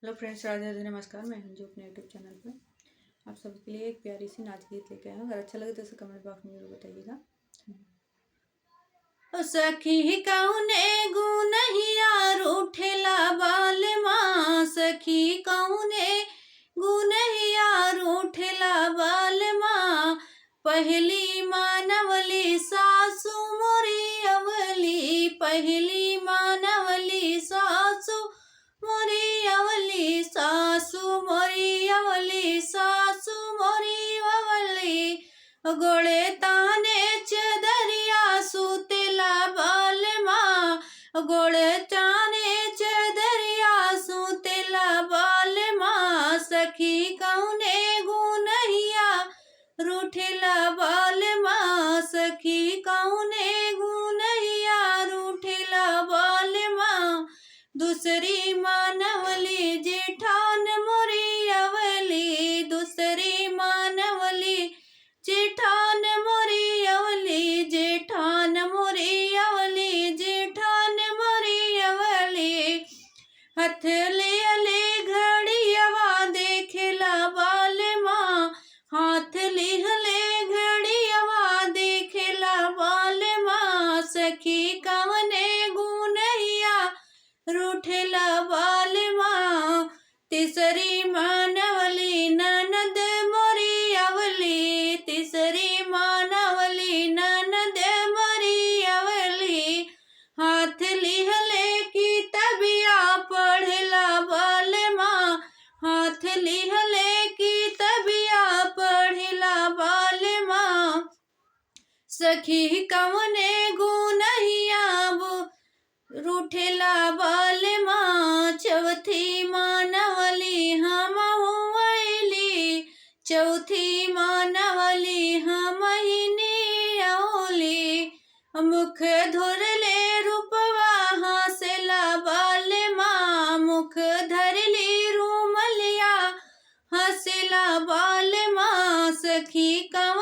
Hello friends, Radhe Radhe, नमस्कार। मैं हूं जो अपने यूट्यूब चैनल पर आप सबके लिए एक प्यारी सी नाच गीत लेके आया हूँ। अगर अच्छा लगे तो इसे कमेंट बॉक्स में जरूर बताइएगा। ओ सखी कौने गुनहिया रूठेला बाल माँ, सखी कौने गुनहिया रूठेला बाल माँ। पहली मानवली सासू मोरी अवली, पहली मानवली सासू मोरी अवली, सासू मोरी अवली, सासू मोरी अवली। गोड़े ताने चदरिया सुतेला बाल माँ, गोड़े ताने चदरिया सुतेला बाल माँ। सखी कौने गुनहिया रूठेला बाल माँ, सखी कौने गुनहिया रूठेला बाल माँ। दूसरी मानवली जेठान मोरी अवली, दूसरी मानवली जेठान मोरी अवली, जेठान मोरी अवली, जेठान मोरी अवली। हथ ले ले घड़ियावा देखेला बाल माँ, हाथ ले ले घड़ियावा देखेला बाल माँ। सखी कवने गुनहिया रूठेला बाल माँ। तीसरी मानवली ननद मोरी अवली, तीसरी मानवली ननद मोरी अवली। हाथ लिहले की तबिया पढ़ला बाल माँ, हाथ लिहले की तबिया पढ़ला बाल माँ। सखी कवने गुनहिया रूठेला बाल माँ। चौथी मानवली हम हुआली, चौथी मानवली हम ही औली। मुख धोरले रूपवा हंसला बाल माँ, मुख धरली रूमलिया हंसला बाल माँ। सखी का